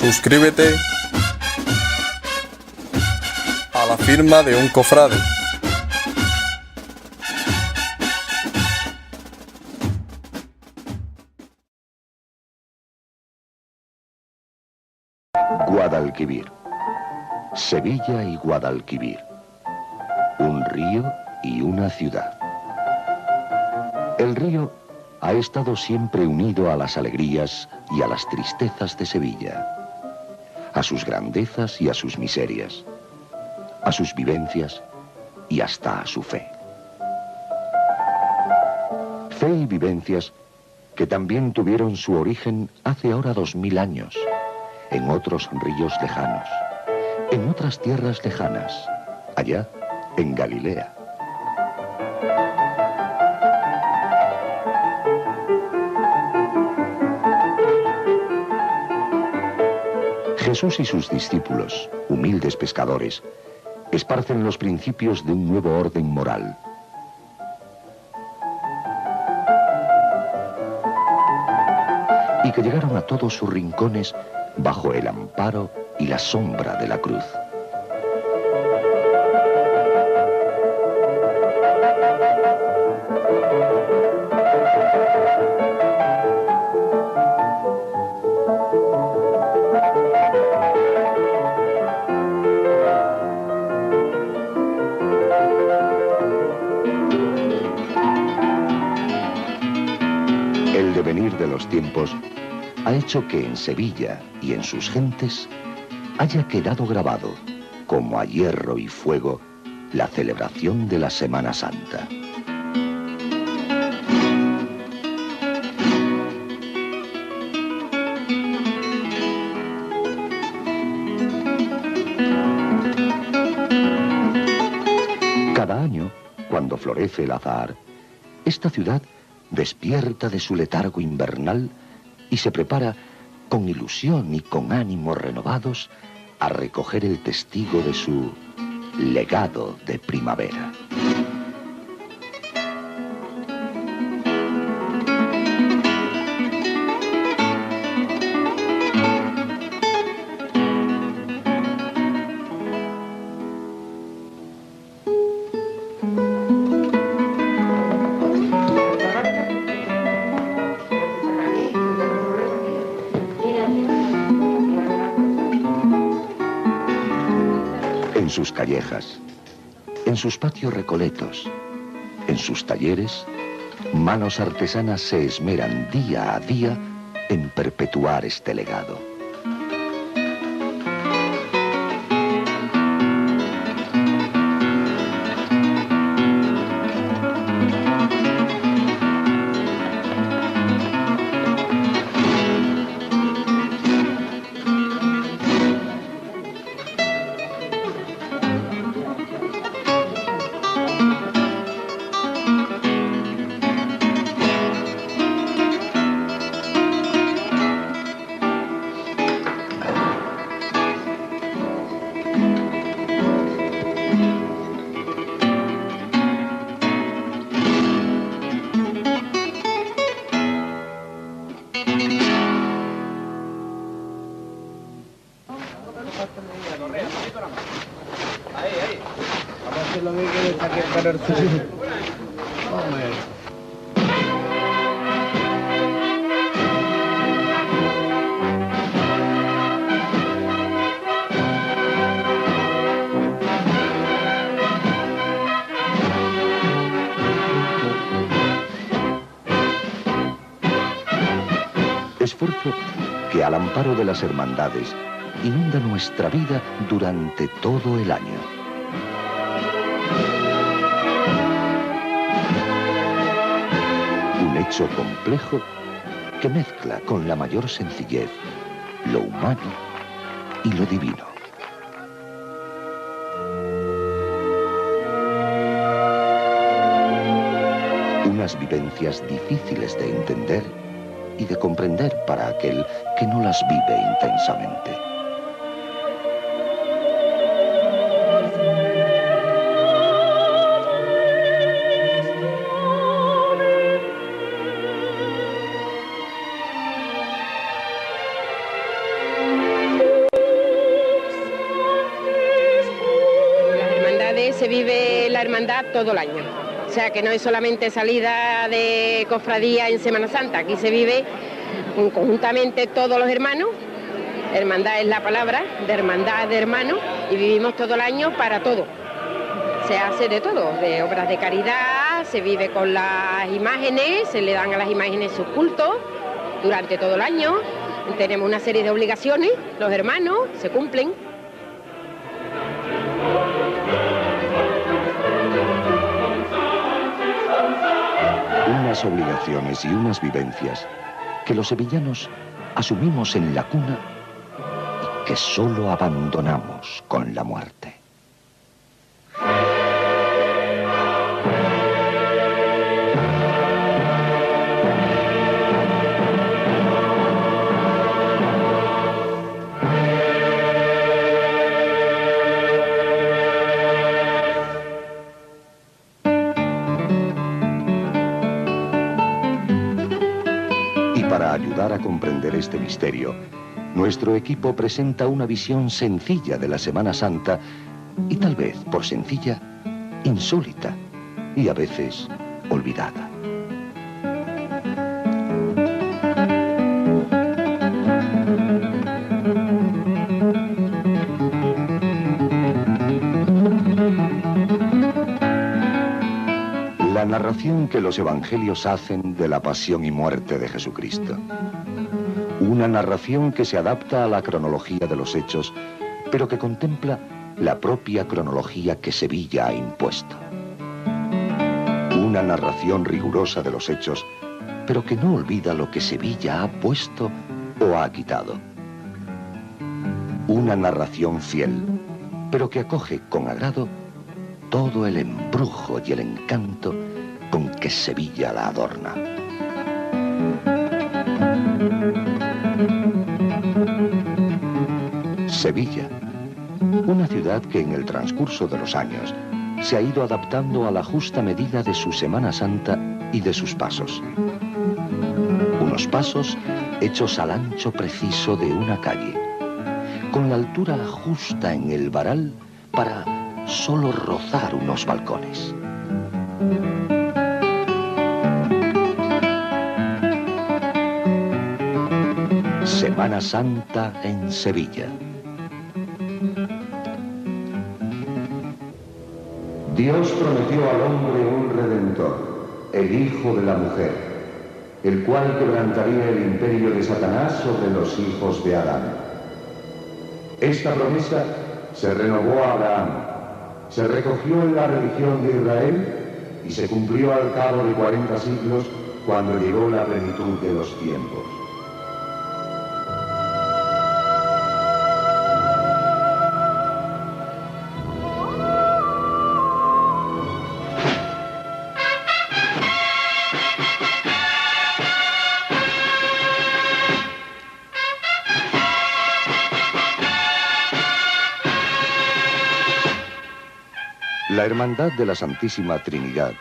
Suscríbete a la firma de un cofrade. Guadalquivir. Sevilla y Guadalquivir. Un río y una ciudad. El río ha estado siempre unido a las alegrías y a las tristezas de Sevilla, a sus grandezas y a sus miserias, a sus vivencias y hasta a su fe. Fe y vivencias que también tuvieron su origen hace ahora 2000 años, en otros ríos lejanos, en otras tierras lejanas, allá en Galilea. Jesús y sus discípulos, humildes pescadores, esparcen los principios de un nuevo orden moral. Y que llegaron a todos sus rincones bajo el amparo y la sombra de la cruz. El devenir de los tiempos ha hecho que en Sevilla y en sus gentes haya quedado grabado, como a hierro y fuego, la celebración de la Semana Santa. Cada año, cuando florece el azahar, esta ciudad despierta de su letargo invernal y se prepara con ilusión y con ánimos renovados a recoger el testigo de su legado de primavera. En sus callejas, en sus patios recoletos, en sus talleres, manos artesanas se esmeran día a día en perpetuar este legado. Esfuerzo que al amparo de las hermandades inunda nuestra vida durante todo el año. Un hecho complejo que mezcla con la mayor sencillez lo humano y lo divino. Unas vivencias difíciles de entender y de comprender para aquel que no las vive intensamente. vive la hermandad todo el año. O sea, que no es solamente salida de cofradía en Semana Santa, aquí se vive conjuntamente todos los hermanos. Hermandad es la palabra, de hermandad, de hermanos, y vivimos todo el año para todo. Se hace de todo, de obras de caridad, se vive con las imágenes, se le dan a las imágenes sus cultos durante todo el año. Tenemos una serie de obligaciones, los hermanos, se cumplen. Unas obligaciones y unas vivencias que los sevillanos asumimos en la cuna y que solo abandonamos con la muerte. Para ayudar a comprender este misterio, nuestro equipo presenta una visión sencilla de la Semana Santa y tal vez, por sencilla, insólita y a veces olvidada. La narración que los evangelios hacen de la pasión y muerte de Jesucristo. Una narración que se adapta a la cronología de los hechos, pero que contempla la propia cronología que Sevilla ha impuesto. Una narración rigurosa de los hechos, pero que no olvida lo que Sevilla ha puesto o ha quitado. Una narración fiel, pero que acoge con agrado todo el embrujo y el encanto con que Sevilla la adorna. Sevilla, una ciudad que en el transcurso de los años se ha ido adaptando a la justa medida de su Semana Santa y de sus pasos. Unos pasos hechos al ancho preciso de una calle, con la altura justa en el varal para solo rozar unos balcones. Semana Santa en Sevilla. Dios prometió al hombre un redentor, el Hijo de la Mujer, el cual quebrantaría el imperio de Satanás sobre los hijos de Adán. Esta promesa se renovó a Abraham, se recogió en la religión de Israel y se cumplió al cabo de 40 siglos cuando llegó la plenitud de los tiempos. La Hermandad de la Santísima Trinidad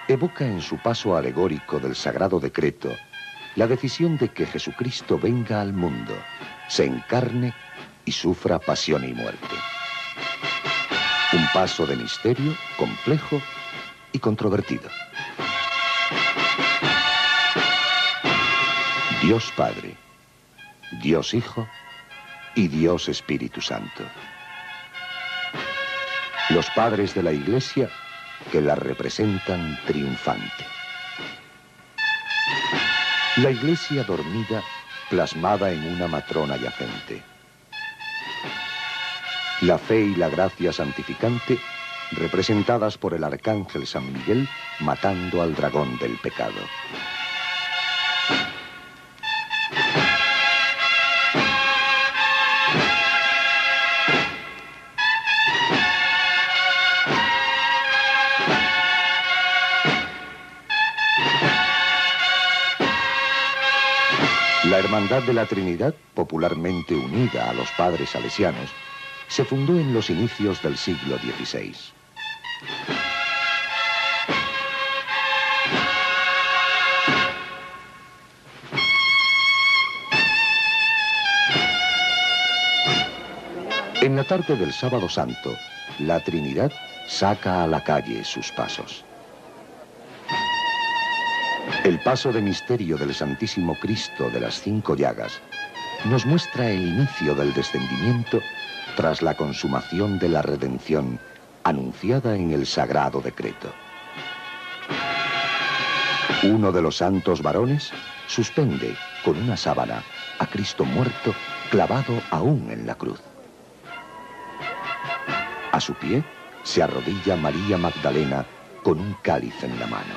evoca en su paso alegórico del Sagrado Decreto la decisión de que Jesucristo venga al mundo, se encarne y sufra pasión y muerte. Un paso de misterio, complejo y controvertido. Dios Padre, Dios Hijo y Dios Espíritu Santo. Los padres de la Iglesia que la representan triunfante. La Iglesia dormida plasmada en una matrona yacente. La fe y la gracia santificante representadas por el arcángel San Miguel matando al dragón del pecado. La Hermandad de la Trinidad, popularmente unida a los padres salesianos, se fundó en los inicios del siglo XVI. En la tarde del Sábado Santo, la Trinidad saca a la calle sus pasos. El paso de misterio del Santísimo Cristo de las 5 llagas nos muestra el inicio del descendimiento tras la consumación de la redención anunciada en el Sagrado Decreto. Uno de los santos varones suspende con una sábana a Cristo muerto clavado aún en la cruz. A su pie se arrodilla María Magdalena con un cáliz en la mano.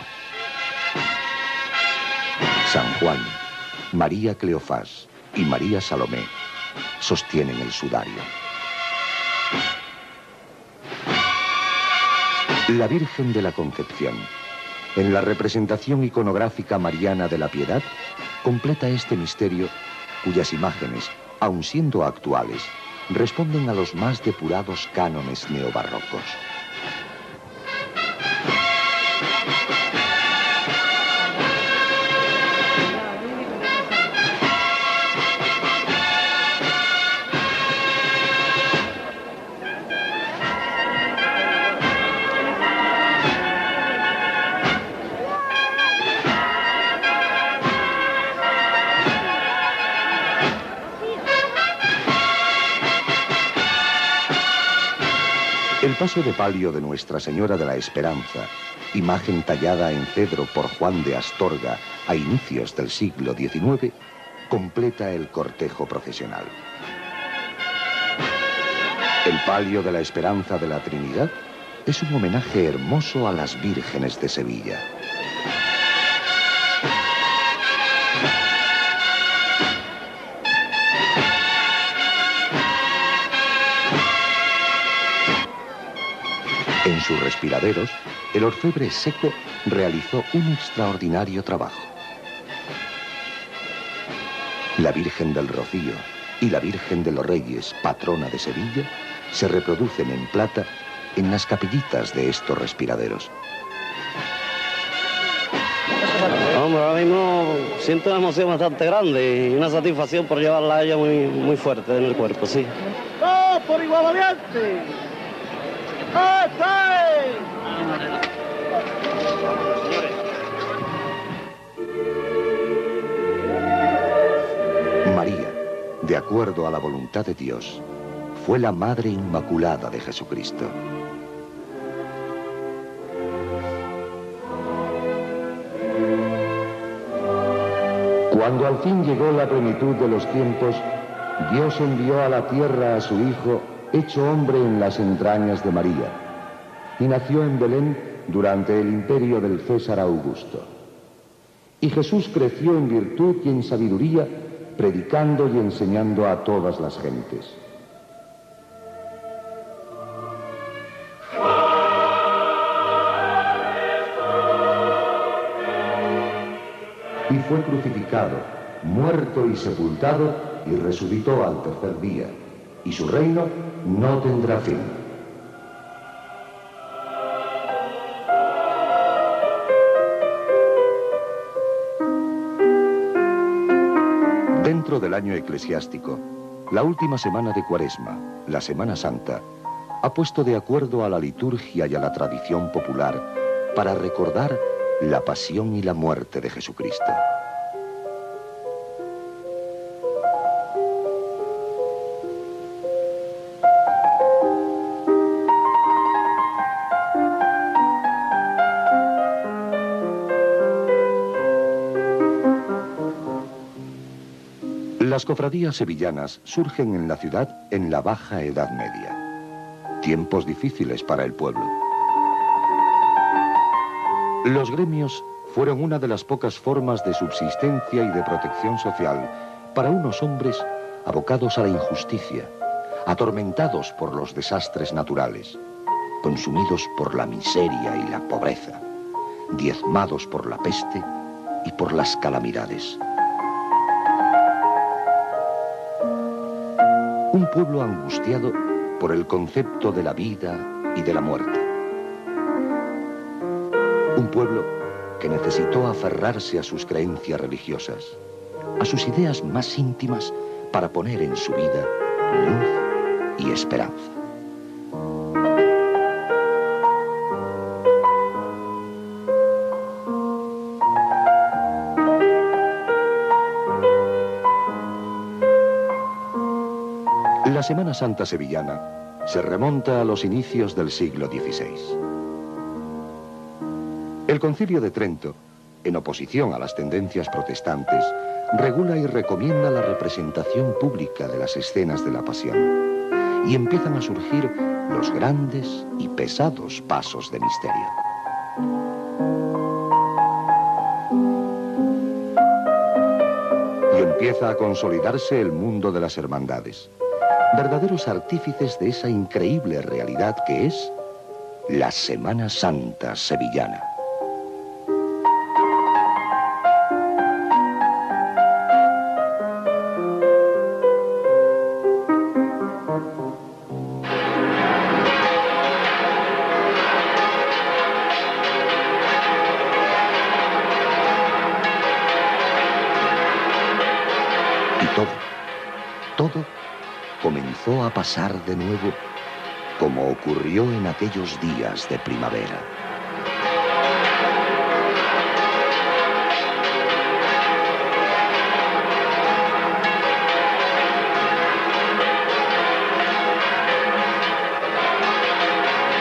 San Juan, María Cleofás y María Salomé sostienen el sudario. La Virgen de la Concepción, en la representación iconográfica mariana de la Piedad, completa este misterio cuyas imágenes, aun siendo actuales, responden a los más depurados cánones neobarrocos. El paso de palio de Nuestra Señora de la Esperanza, imagen tallada en cedro por Juan de Astorga a inicios del siglo XIX, completa el cortejo procesional. El palio de la Esperanza de la Trinidad es un homenaje hermoso a las vírgenes de Sevilla. En sus respiraderos, el orfebre seco realizó un extraordinario trabajo. La Virgen del Rocío y la Virgen de los Reyes, patrona de Sevilla, se reproducen en plata en las capillitas de estos respiraderos. Hombre, ahora mismo siento una emoción bastante grande y una satisfacción por llevarla a ella muy fuerte en el cuerpo, sí. ¡Oh, por igual valiente! María, de acuerdo a la voluntad de Dios, fue la Madre Inmaculada de Jesucristo. Cuando al fin llegó la plenitud de los tiempos, Dios envió a la tierra a su Hijo, hecho hombre en las entrañas de María, y nació en Belén durante el imperio del César Augusto. Y Jesús creció en virtud y en sabiduría, predicando y enseñando a todas las gentes. Y fue crucificado, muerto y sepultado, y resucitó al tercer día, y su reino no tendrá fin. Dentro del año eclesiástico, la última semana de Cuaresma, la Semana Santa, ha puesto de acuerdo a la liturgia y a la tradición popular para recordar la pasión y la muerte de Jesucristo. Las cofradías sevillanas surgen en la ciudad en la Baja Edad Media. Tiempos difíciles para el pueblo. Los gremios fueron una de las pocas formas de subsistencia y de protección social para unos hombres abocados a la injusticia, atormentados por los desastres naturales, consumidos por la miseria y la pobreza, diezmados por la peste y por las calamidades. Un pueblo angustiado por el concepto de la vida y de la muerte. Un pueblo que necesitó aferrarse a sus creencias religiosas, a sus ideas más íntimas para poner en su vida luz y esperanza. La Semana Santa sevillana se remonta a los inicios del siglo XVI. El Concilio de Trento, en oposición a las tendencias protestantes, regula y recomienda la representación pública de las escenas de la Pasión, y empiezan a surgir los grandes y pesados pasos de misterio. Y empieza a consolidarse el mundo de las hermandades, verdaderos artífices de esa increíble realidad que es la Semana Santa sevillana. Todo comenzó a pasar de nuevo como ocurrió en aquellos días de primavera.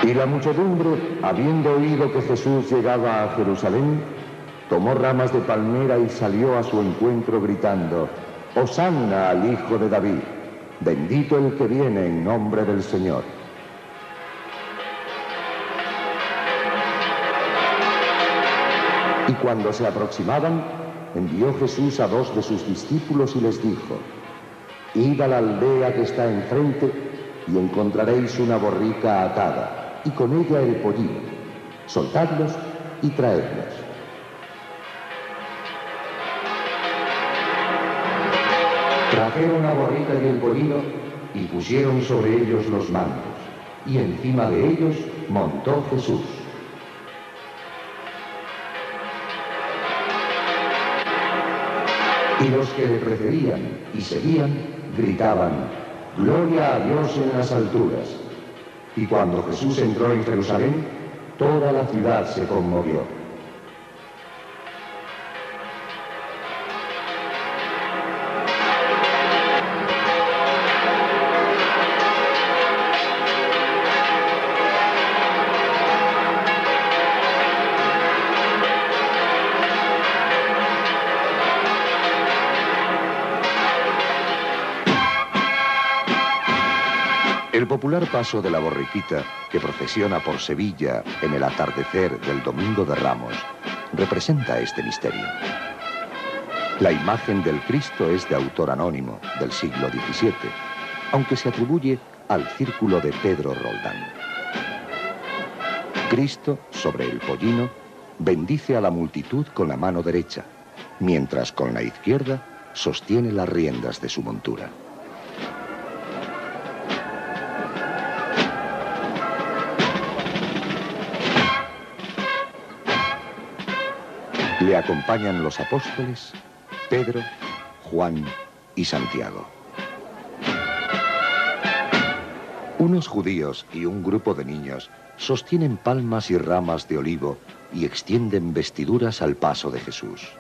Y la muchedumbre, habiendo oído que Jesús llegaba a Jerusalén, tomó ramas de palmera y salió a su encuentro gritando: «Hosanna al Hijo de David, bendito el que viene en nombre del Señor». Y cuando se aproximaban, envió Jesús a 2 de sus discípulos y les dijo: «Id a la aldea que está enfrente y encontraréis una borrica atada, y con ella el pollino. Soltadlos y traedlos». Trajeron la borrica y el pollino y pusieron sobre ellos los mandos, y encima de ellos montó Jesús. Y los que le precedían y seguían gritaban: «Gloria a Dios en las alturas». Y cuando Jesús entró en Jerusalén, toda la ciudad se conmovió. El popular paso de la borriquita, que procesiona por Sevilla en el atardecer del Domingo de Ramos, representa este misterio. La imagen del Cristo es de autor anónimo del siglo XVII, aunque se atribuye al círculo de Pedro Roldán. Cristo, sobre el pollino, bendice a la multitud con la mano derecha, mientras con la izquierda sostiene las riendas de su montura. Le acompañan los apóstoles Pedro, Juan y Santiago. Unos judíos y un grupo de niños sostienen palmas y ramas de olivo y extienden vestiduras al paso de Jesús.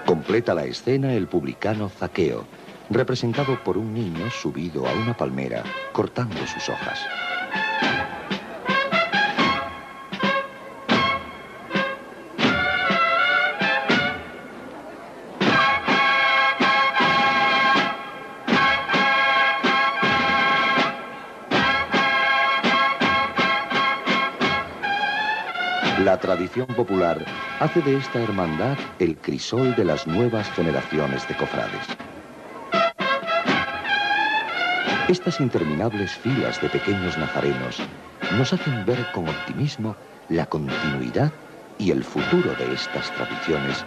Completa la escena el publicano Zaqueo, representado por un niño subido a una palmera cortando sus hojas. La tradición popular hace de esta hermandad el crisol de las nuevas generaciones de cofrades. Estas interminables filas de pequeños nazarenos nos hacen ver con optimismo la continuidad y el futuro de estas tradiciones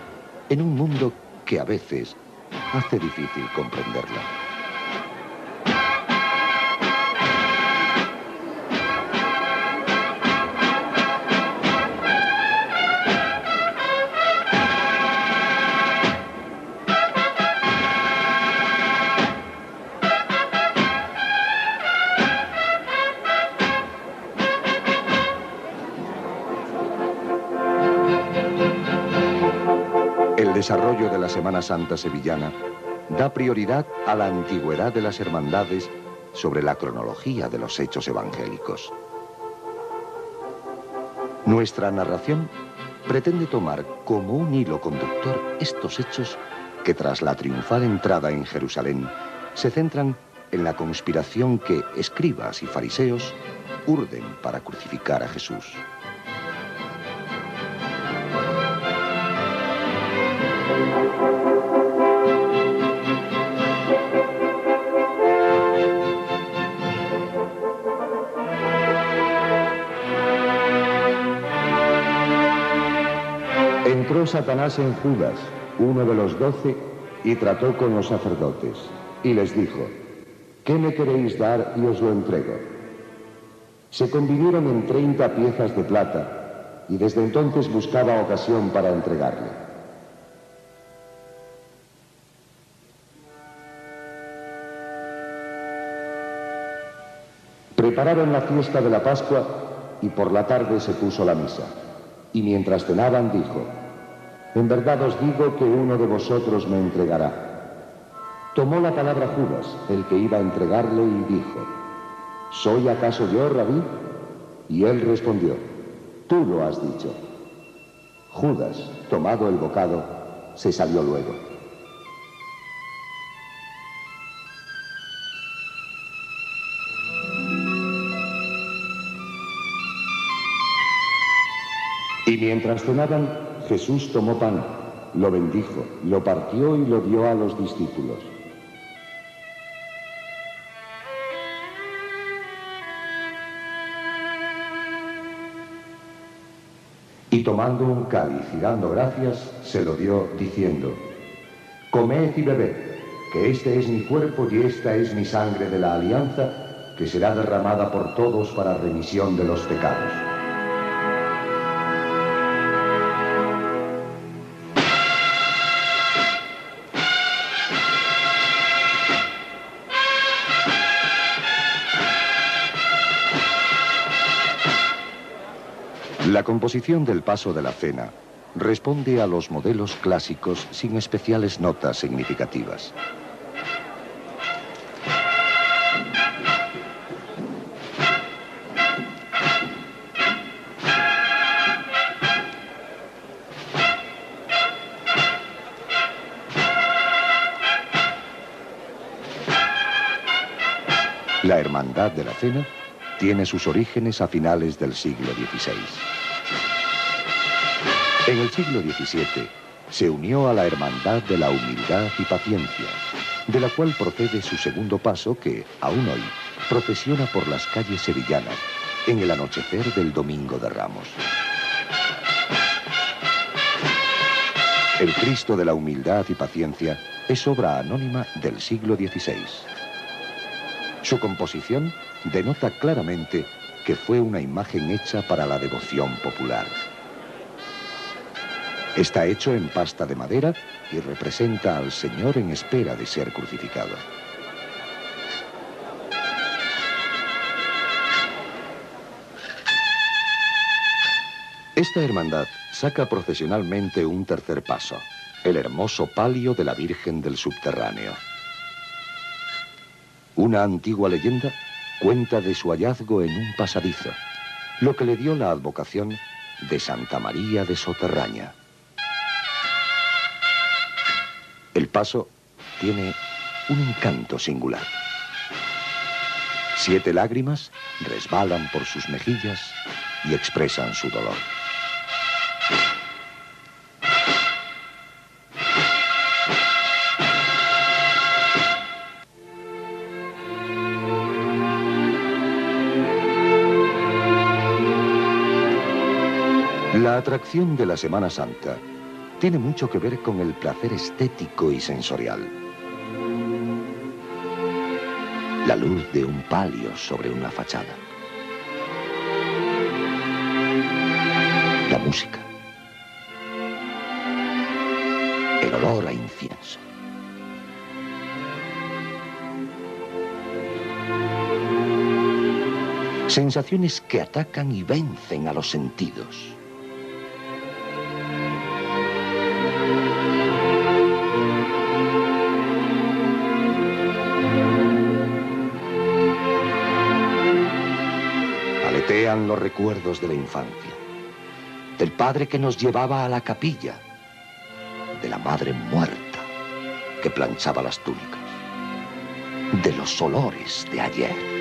en un mundo que a veces hace difícil comprenderla. El desarrollo de la Semana Santa sevillana da prioridad a la antigüedad de las hermandades sobre la cronología de los hechos evangélicos. Nuestra narración pretende tomar como un hilo conductor estos hechos que tras la triunfal entrada en Jerusalén se centran en la conspiración que escribas y fariseos urden para crucificar a Jesús. Entró Satanás en Judas, uno de los 12, y trató con los sacerdotes. Y les dijo: ¿qué me queréis dar y os lo entrego? Se convinieron en 30 piezas de plata, y desde entonces buscaba ocasión para entregarle. Prepararon la fiesta de la Pascua, y por la tarde se puso la misa. Y mientras cenaban dijo: en verdad os digo que uno de vosotros me entregará. Tomó la palabra Judas, el que iba a entregarle, y dijo: ¿soy acaso yo, Rabí? Y él respondió: tú lo has dicho. Judas, tomado el bocado, se salió luego. Y mientras cenaban, Jesús tomó pan, lo bendijo, lo partió y lo dio a los discípulos. Y tomando un cáliz y dando gracias, se lo dio, diciendo: comed y bebed, que este es mi cuerpo y esta es mi sangre de la alianza, que será derramada por todos para remisión de los pecados. La composición del paso de la cena responde a los modelos clásicos sin especiales notas significativas. La Hermandad de la Cena tiene sus orígenes a finales del siglo XVI. En el siglo XVII se unió a la Hermandad de la Humildad y Paciencia, de la cual procede su segundo paso que, aún hoy, procesiona por las calles sevillanas en el anochecer del Domingo de Ramos. El Cristo de la Humildad y Paciencia es obra anónima del siglo XVI. Su composición denota claramente que fue una imagen hecha para la devoción popular. Está hecho en pasta de madera y representa al Señor en espera de ser crucificado. Esta hermandad saca procesionalmente un tercer paso, el hermoso palio de la Virgen del Subterráneo. Una antigua leyenda cuenta de su hallazgo en un pasadizo, lo que le dio la advocación de Santa María de Soterraña. El paso tiene un encanto singular. 7 lágrimas resbalan por sus mejillas y expresan su dolor. La atracción de la Semana Santa tiene mucho que ver con el placer estético y sensorial. La luz de un palio sobre una fachada. La música. El olor a incienso. Sensaciones que atacan y vencen a los sentidos. eran los recuerdos de la infancia, del padre que nos llevaba a la capilla, de la madre muerta que planchaba las túnicas, de los olores de ayer.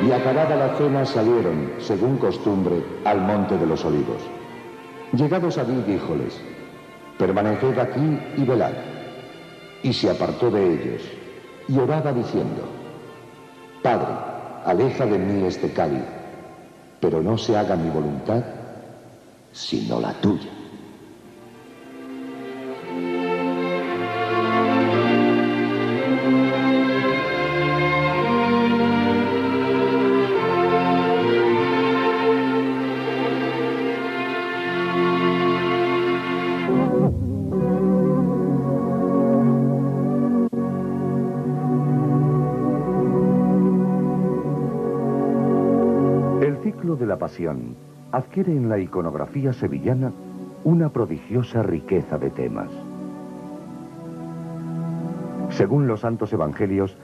Y acabada la cena salieron, según costumbre, al monte de los olivos. Llegados allí, díjoles: permaneced aquí y velad. Y se apartó de ellos, y oraba diciendo: Padre, aleja de mí este cáliz, pero no se haga mi voluntad, sino la tuya. El ciclo de la Pasión adquiere en la iconografía sevillana una prodigiosa riqueza de temas. Según los santos evangelios,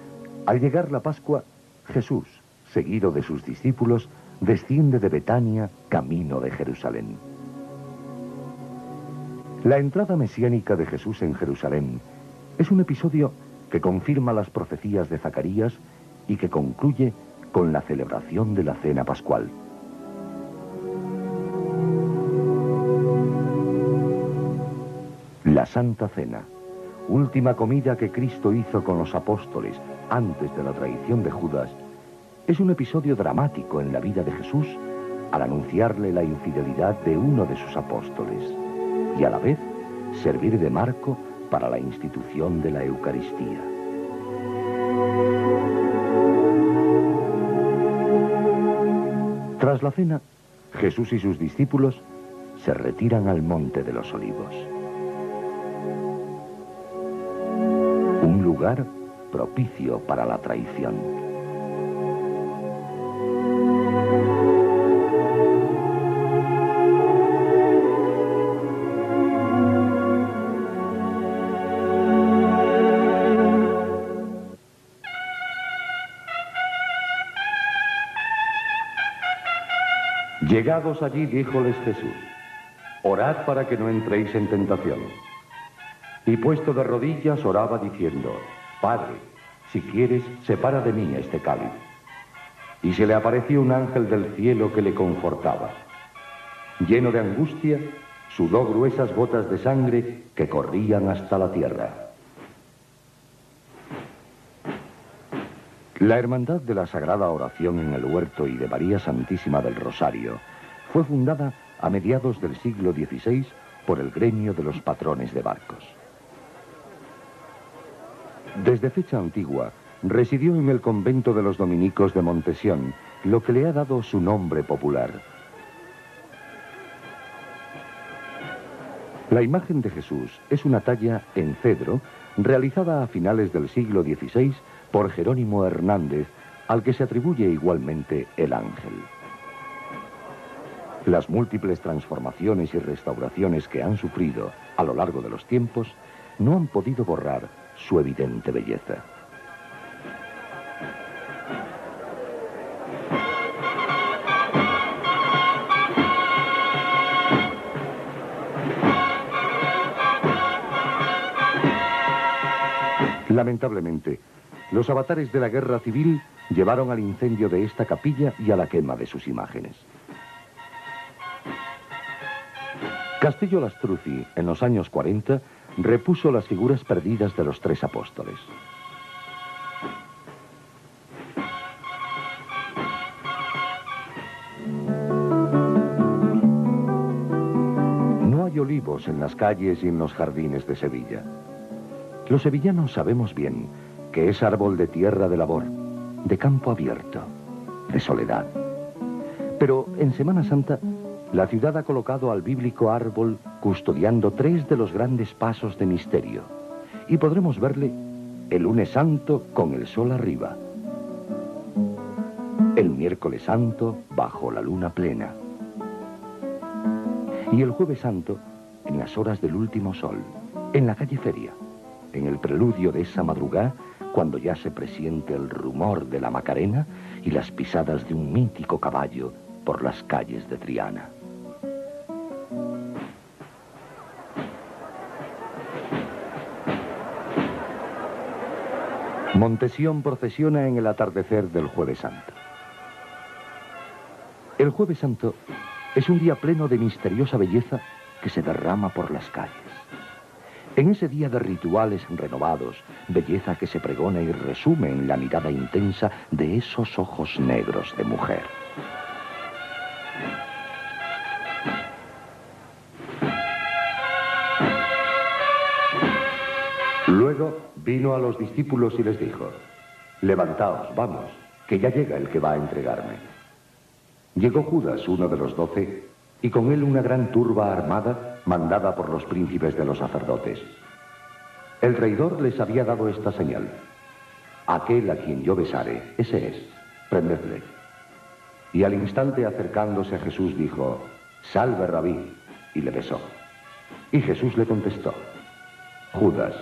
al llegar la Pascua, Jesús, seguido de sus discípulos, desciende de Betania camino de Jerusalén. La entrada mesiánica de Jesús en Jerusalén es un episodio que confirma las profecías de Zacarías y que concluye con la celebración de la cena pascual. La Santa Cena, última comida que Cristo hizo con los apóstoles antes de la traición de Judas, es un episodio dramático en la vida de Jesús al anunciarle la infidelidad de uno de sus apóstoles y a la vez servir de marco para la institución de la Eucaristía. Tras la cena, Jesús y sus discípulos se retiran al Monte de los Olivos. Un lugar propicio para la traición. Llegados allí, díjoles Jesús: orad para que no entréis en tentación. Y puesto de rodillas, oraba diciendo: Padre, si quieres, separa de mí este cáliz. Y se le apareció un ángel del cielo que le confortaba. Lleno de angustia, sudó gruesas gotas de sangre que corrían hasta la tierra. La Hermandad de la Sagrada Oración en el Huerto y de María Santísima del Rosario fue fundada a mediados del siglo XVI por el gremio de los patrones de barcos. Desde fecha antigua, residió en el convento de los dominicos de Montesión, lo que le ha dado su nombre popular. La imagen de Jesús es una talla en cedro realizada a finales del siglo XVI por Jerónimo Hernández, al que se atribuye igualmente el ángel. Las múltiples transformaciones y restauraciones que han sufrido a lo largo de los tiempos no han podido borrar su evidente belleza. Lamentablemente, los avatares de la guerra civil llevaron al incendio de esta capilla y a la quema de sus imágenes. Castillo Lastruzzi, en los años 40, repuso las figuras perdidas de los tres apóstoles. No hay olivos en las calles y en los jardines de Sevilla. Los sevillanos sabemos bien que es árbol de tierra de labor, de campo abierto, de soledad. Pero en Semana Santa, la ciudad ha colocado al bíblico árbol custodiando tres de los grandes pasos de misterio y podremos verle el lunes santo con el sol arriba, el miércoles santo bajo la luna plena y el jueves santo en las horas del último sol, en la calle Feria, en el preludio de esa madrugada cuando ya se presiente el rumor de la Macarena y las pisadas de un mítico caballo por las calles de Triana. Montesión procesiona en el atardecer del Jueves Santo. El Jueves Santo es un día pleno de misteriosa belleza que se derrama por las calles. En ese día de rituales renovados, belleza que se pregona y resume en la mirada intensa de esos ojos negros de mujer. Luego vino a los discípulos y les dijo: levantaos, vamos, que ya llega el que va a entregarme. Llegó Judas, uno de los 12, y con él una gran turba armada, mandada por los príncipes de los sacerdotes. El traidor les había dado esta señal: aquel a quien yo besare, ese es, prendedle. Y al instante acercándose a Jesús dijo: salve, Rabí, y le besó. Y Jesús le contestó: Judas,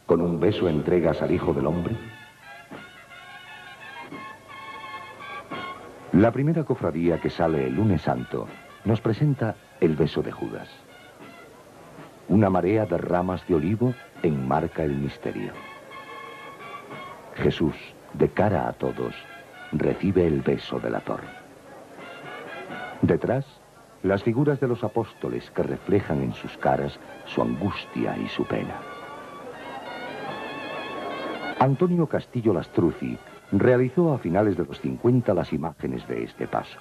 ¿con un beso entregas al Hijo del Hombre? La primera cofradía que sale el lunes santo nos presenta el beso de Judas. Una marea de ramas de olivo enmarca el misterio. Jesús, de cara a todos, recibe el beso del ator. Detrás, las figuras de los apóstoles que reflejan en sus caras su angustia y su pena. Antonio Castillo Lastruzzi realizó a finales de los 50 las imágenes de este paso.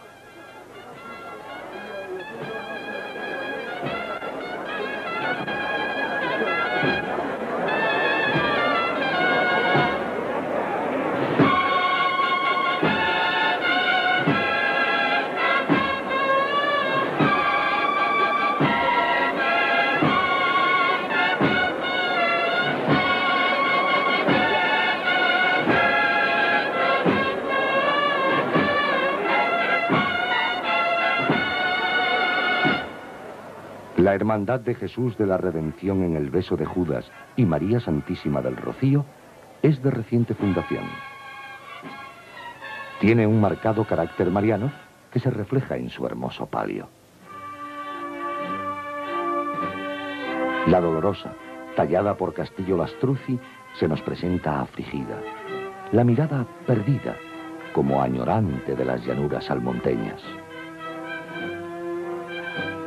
La Hermandad de Jesús de la Redención en el beso de Judas y María Santísima del Rocío es de reciente fundación. Tiene un marcado carácter mariano que se refleja en su hermoso palio. La Dolorosa, tallada por Castillo Lastruzzi, se nos presenta afligida, la mirada perdida, como añorante de las llanuras salmonteñas.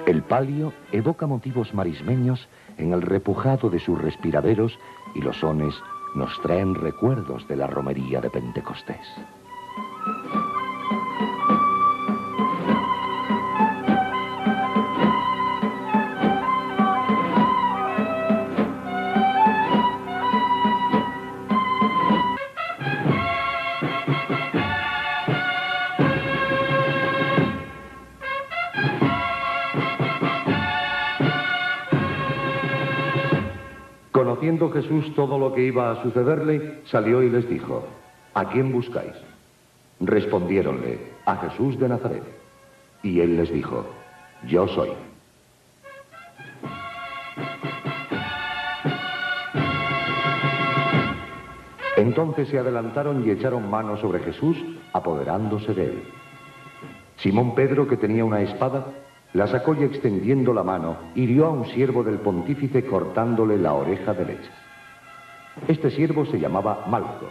El palio evoca motivos marismeños en el repujado de sus respiraderos y los sones nos traen recuerdos de la romería de Pentecostés. Conociendo Jesús todo lo que iba a sucederle, salió y les dijo: ¿a quién buscáis? Respondiéronle: a Jesús de Nazaret. Y él les dijo: yo soy. Entonces se adelantaron y echaron mano sobre Jesús, apoderándose de él. Simón Pedro, que tenía una espada, la sacó y extendiendo la mano, hirió a un siervo del pontífice cortándole la oreja derecha. Este siervo se llamaba Malco.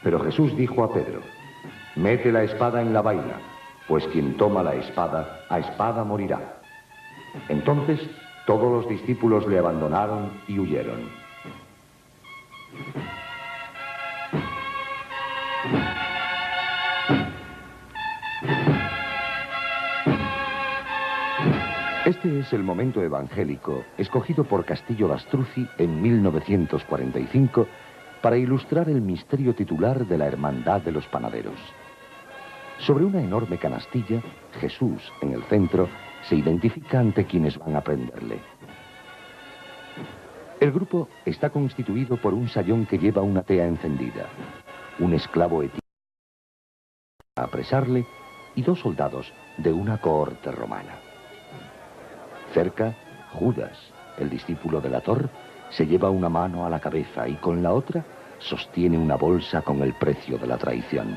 Pero Jesús dijo a Pedro: mete la espada en la vaina, pues quien toma la espada, a espada morirá. Entonces todos los discípulos le abandonaron y huyeron. Este es el momento evangélico escogido por Castillo Lastruzzi en 1945 para ilustrar el misterio titular de la Hermandad de los Panaderos. Sobre una enorme canastilla, Jesús, en el centro, se identifica ante quienes van a prenderle. El grupo está constituido por un sayón que lleva una tea encendida, un esclavo etíope a apresarle y 2 soldados de una cohorte romana. Cerca, Judas, el discípulo delator, se lleva una mano a la cabeza y con la otra sostiene una bolsa con el precio de la traición.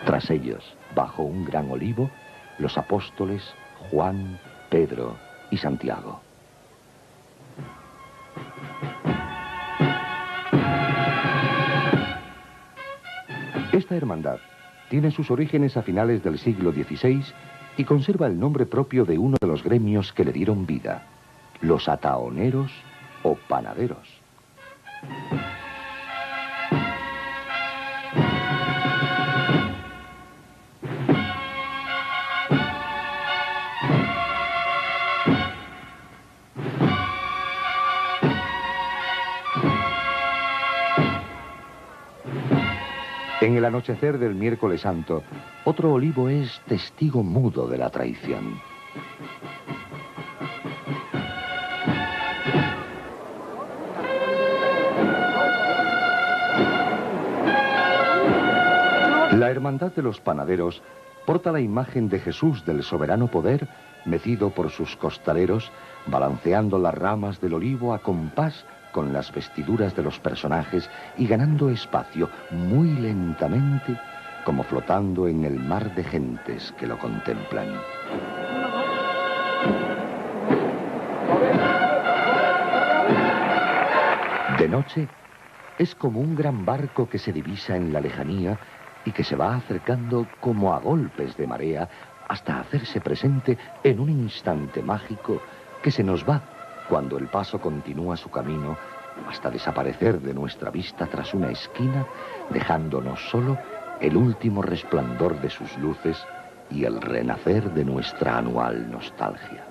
Tras ellos, bajo un gran olivo, los apóstoles Juan, Pedro y Santiago. Esta hermandad tiene sus orígenes a finales del siglo XVI y conserva el nombre propio de uno de los gremios que le dieron vida, los ataoneros o panaderos. En el anochecer del miércoles santo, otro olivo es testigo mudo de la traición. La hermandad de los panaderos porta la imagen de Jesús del soberano poder, mecido por sus costaleros, balanceando las ramas del olivo a compás con las vestiduras de los personajes y ganando espacio muy lentamente, como flotando en el mar de gentes que lo contemplan. De noche, es como un gran barco que se divisa en la lejanía y que se va acercando como a golpes de marea hasta hacerse presente en un instante mágico que se nos va cuando el paso continúa su camino hasta desaparecer de nuestra vista tras una esquina, dejándonos solo el último resplandor de sus luces y el renacer de nuestra anual nostalgia.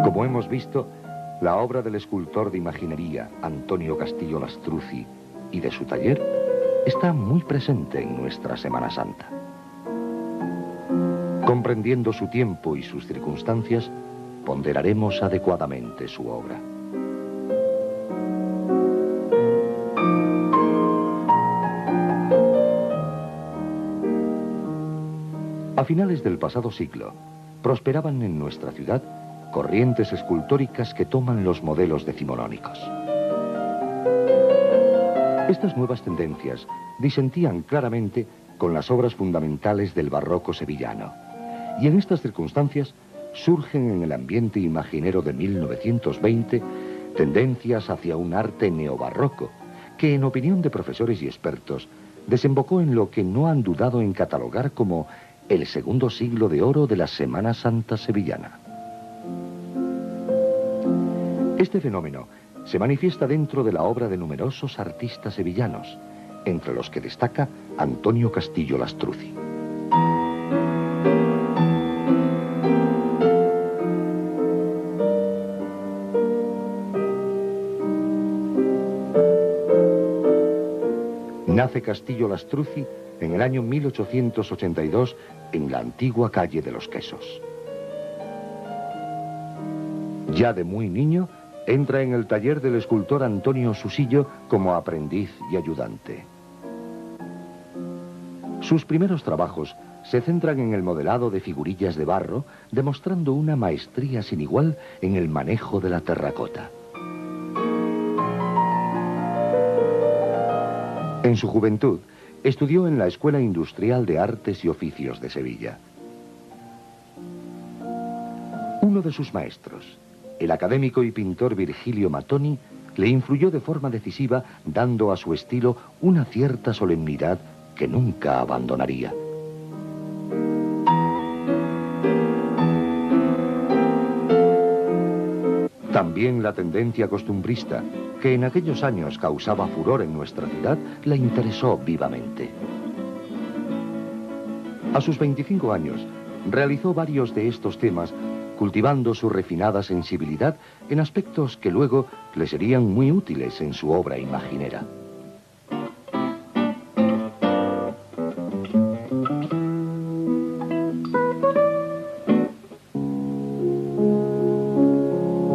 Como hemos visto, la obra del escultor de imaginería Antonio Castillo Lastruzzi y de su taller está muy presente en nuestra Semana Santa. Comprendiendo su tiempo y sus circunstancias, ponderaremos adecuadamente su obra. A finales del pasado siglo, prosperaban en nuestra ciudad corrientes escultóricas que toman los modelos decimonónicos. Estas nuevas tendencias disentían claramente con las obras fundamentales del barroco sevillano, y en estas circunstancias surgen en el ambiente imaginero de 1920 tendencias hacia un arte neobarroco que, en opinión de profesores y expertos, desembocó en lo que no han dudado en catalogar como el segundo siglo de oro de la Semana Santa sevillana. Este fenómeno se manifiesta dentro de la obra de numerosos artistas sevillanos, entre los que destaca Antonio Castillo Lastruzzi. Nace Castillo Lastruzzi en el año 1882 en la antigua calle de los Quesos. Ya de muy niño, entra en el taller del escultor Antonio Susillo como aprendiz y ayudante. Sus primeros trabajos se centran en el modelado de figurillas de barro, demostrando una maestría sin igual en el manejo de la terracota. En su juventud, estudió en la Escuela Industrial de Artes y Oficios de Sevilla. Uno de sus maestros, el académico y pintor Virgilio Matoni, le influyó de forma decisiva, dando a su estilo una cierta solemnidad que nunca abandonaría. También la tendencia costumbrista, que en aquellos años causaba furor en nuestra ciudad, la interesó vivamente. A sus 25 años, realizó varios de estos temas cultivando su refinada sensibilidad en aspectos que luego le serían muy útiles en su obra imaginera.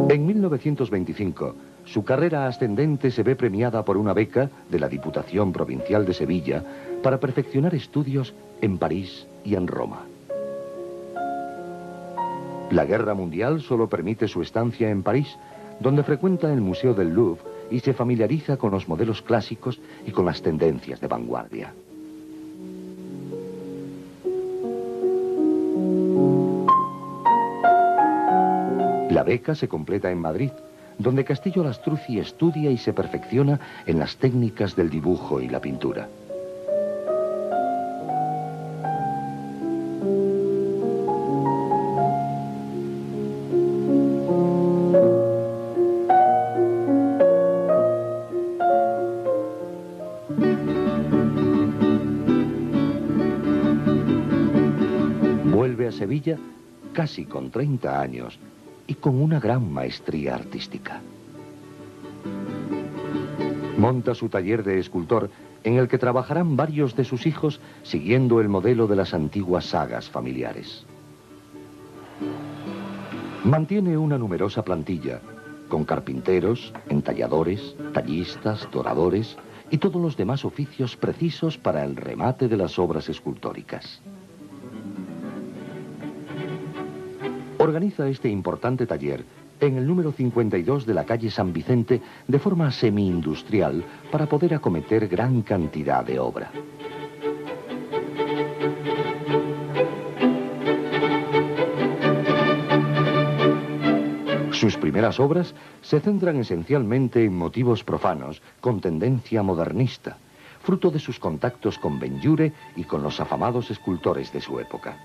En 1925, su carrera ascendente se ve premiada por una beca de la Diputación Provincial de Sevilla para perfeccionar estudios en París y en Roma. La Guerra Mundial solo permite su estancia en París, donde frecuenta el Museo del Louvre y se familiariza con los modelos clásicos y con las tendencias de vanguardia. La beca se completa en Madrid, donde Castillo Lastruzzi estudia y se perfecciona en las técnicas del dibujo y la pintura. Vuelve a Sevilla casi con 30 años y con una gran maestría artística. Monta su taller de escultor, en el que trabajarán varios de sus hijos siguiendo el modelo de las antiguas sagas familiares. Mantiene una numerosa plantilla, con carpinteros, entalladores, tallistas, doradores y todos los demás oficios precisos para el remate de las obras escultóricas. Organiza este importante taller en el número 52 de la calle San Vicente de forma semi-industrial para poder acometer gran cantidad de obra. Sus primeras obras se centran esencialmente en motivos profanos con tendencia modernista, fruto de sus contactos con Benlliure y con los afamados escultores de su época.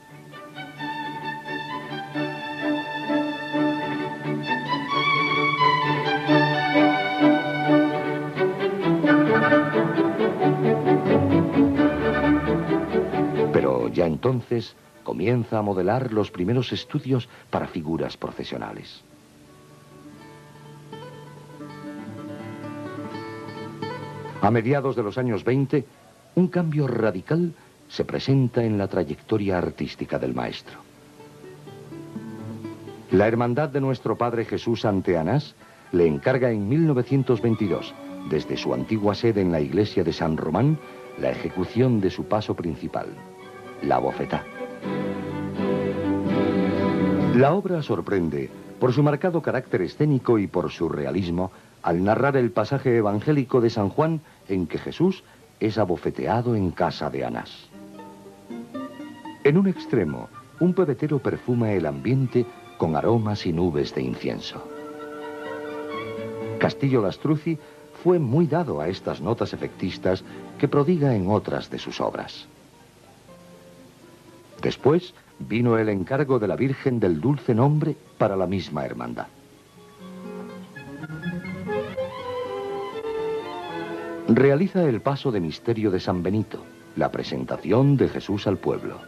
Ya entonces comienza a modelar los primeros estudios para figuras procesionales. A mediados de los años 20, un cambio radical se presenta en la trayectoria artística del maestro. La Hermandad de Nuestro Padre Jesús ante Anás le encarga en 1922, desde su antigua sede en la iglesia de San Román, la ejecución de su paso principal, La Bofetá. La obra sorprende por su marcado carácter escénico y por su realismo al narrar el pasaje evangélico de San Juan en que Jesús es abofeteado en casa de Anás. En un extremo, un pebetero perfuma el ambiente con aromas y nubes de incienso. Castillo Lastruzzi fue muy dado a estas notas efectistas que prodiga en otras de sus obras. Después vino el encargo de la Virgen del Dulce Nombre para la misma hermandad. Realiza el paso de misterio de San Benito, la presentación de Jesús al pueblo.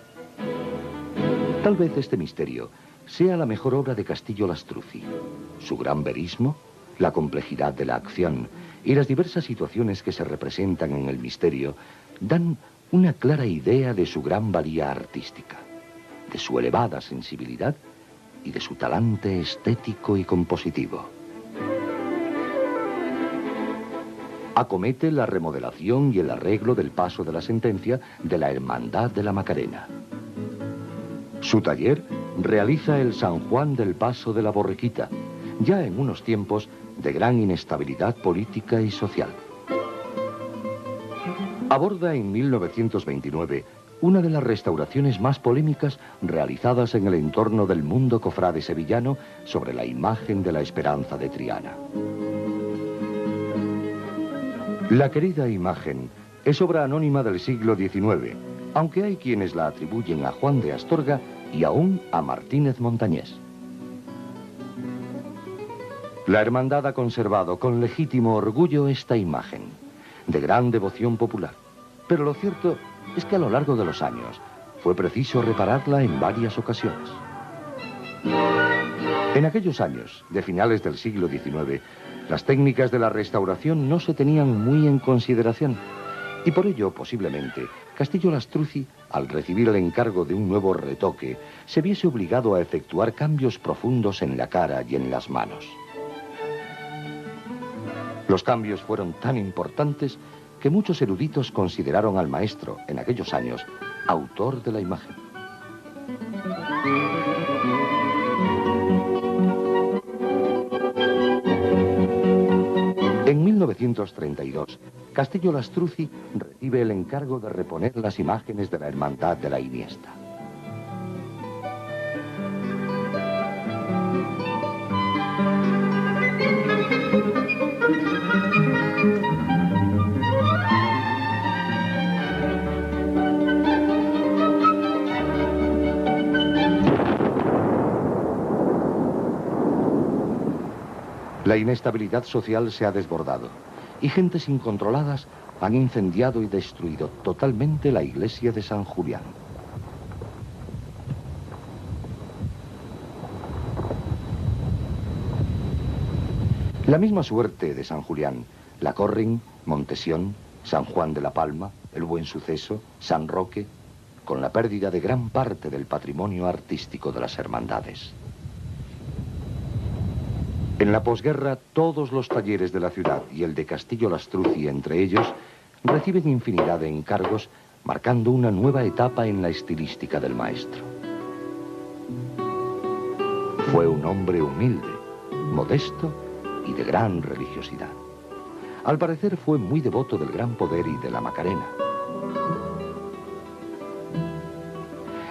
Tal vez este misterio sea la mejor obra de Castillo Lastruzzi. Su gran verismo, la complejidad de la acción y las diversas situaciones que se representan en el misterio dan una clara idea de su gran valía artística, de su elevada sensibilidad y de su talante estético y compositivo. Acomete la remodelación y el arreglo del paso de la sentencia de la Hermandad de la Macarena. Su taller realiza el San Juan del Paso de la Borriquita, ya en unos tiempos de gran inestabilidad política y social. Aborda en 1929 una de las restauraciones más polémicas realizadas en el entorno del mundo cofrade sevillano sobre la imagen de la Esperanza de Triana. La querida imagen es obra anónima del siglo XIX, aunque hay quienes la atribuyen a Juan de Astorga y aún a Martínez Montañés. La hermandad ha conservado con legítimo orgullo esta imagen, de gran devoción popular, pero lo cierto es que a lo largo de los años fue preciso repararla en varias ocasiones. En aquellos años, de finales del siglo XIX, las técnicas de la restauración no se tenían muy en consideración. Y por ello, posiblemente, Castillo Lastruzzi, al recibir el encargo de un nuevo retoque, se viese obligado a efectuar cambios profundos en la cara y en las manos. Los cambios fueron tan importantes que muchos eruditos consideraron al maestro, en aquellos años, autor de la imagen. En 1932, Castillo Lastruzzi recibe el encargo de reponer las imágenes de la Hermandad de la Iniesta. La inestabilidad social se ha desbordado y gentes incontroladas han incendiado y destruido totalmente la iglesia de San Julián. La misma suerte de San Julián la corren Montesión, San Juan de la Palma, el Buen Suceso, San Roque, con la pérdida de gran parte del patrimonio artístico de las hermandades. En la posguerra, todos los talleres de la ciudad y el de Castillo Lastruzzi entre ellos reciben infinidad de encargos, marcando una nueva etapa en la estilística del maestro. Fue un hombre humilde, modesto y de gran religiosidad. Al parecer fue muy devoto del Gran Poder y de la Macarena.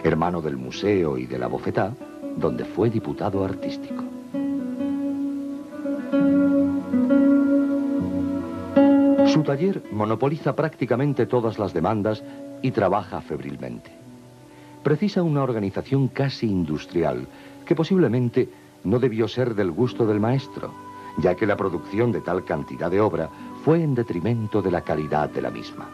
Hermano del Museo y de la Bofetá, donde fue diputado artístico. Su taller monopoliza prácticamente todas las demandas y trabaja febrilmente. Precisa una organización casi industrial, que posiblemente no debió ser del gusto del maestro, ya que la producción de tal cantidad de obra fue en detrimento de la calidad de la misma.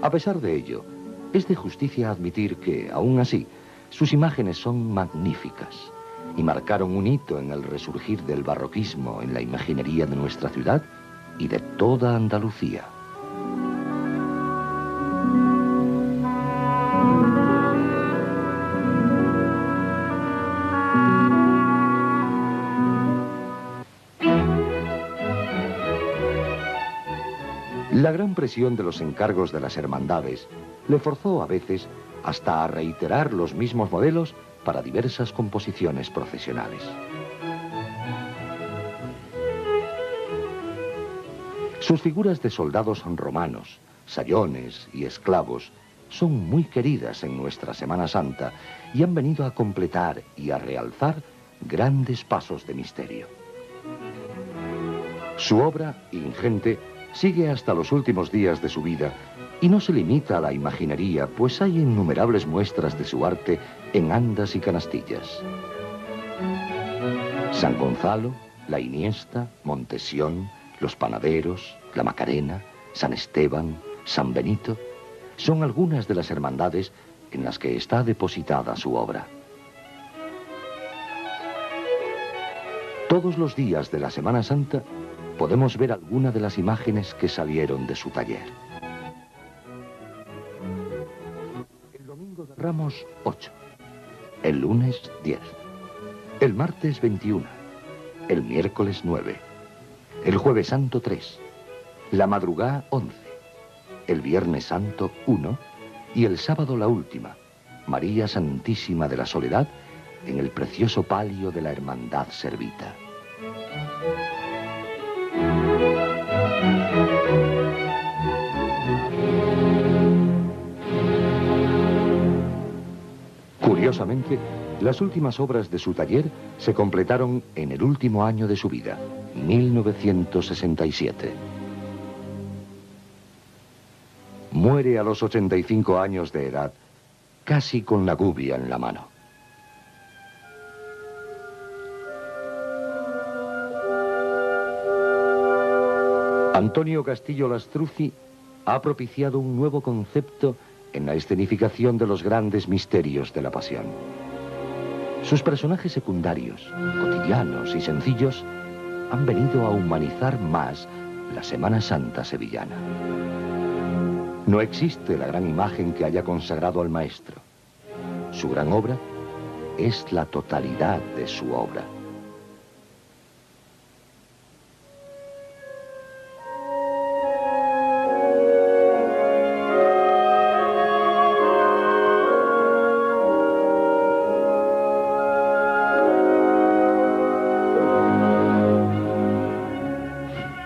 A pesar de ello, es de justicia admitir que, aún así, sus imágenes son magníficas y marcaron un hito en el resurgir del barroquismo en la imaginería de nuestra ciudad y de toda Andalucía. La gran presión de los encargos de las hermandades le forzó a veces hasta a reiterar los mismos modelos para diversas composiciones procesionales. Sus figuras de soldados romanos, sayones y esclavos son muy queridas en nuestra Semana Santa y han venido a completar y a realzar grandes pasos de misterio. Su obra, ingente, sigue hasta los últimos días de su vida y no se limita a la imaginería, pues hay innumerables muestras de su arte en andas y canastillas. San Gonzalo, la Iniesta, Montesión, los Panaderos, la Macarena, San Esteban, San Benito, son algunas de las hermandades en las que está depositada su obra. Todos los días de la Semana Santa podemos ver alguna de las imágenes que salieron de su taller. El domingo de Ramos, 8. El lunes, 10. El martes, 21. El miércoles, 9. El jueves santo, 3. La madrugada, 11. El viernes santo, 1. Y el sábado, la última, María Santísima de la Soledad, en el precioso palio de la Hermandad Servita. Curiosamente, las últimas obras de su taller se completaron en el último año de su vida, 1967. Muere a los 85 años de edad, casi con la gubia en la mano. Antonio Castillo Lastruzzi ha propiciado un nuevo concepto en la escenificación de los grandes misterios de la pasión. Sus personajes secundarios, cotidianos y sencillos, han venido a humanizar más la Semana Santa sevillana. No existe la gran imagen que haya consagrado al maestro. Su gran obra es la totalidad de su obra.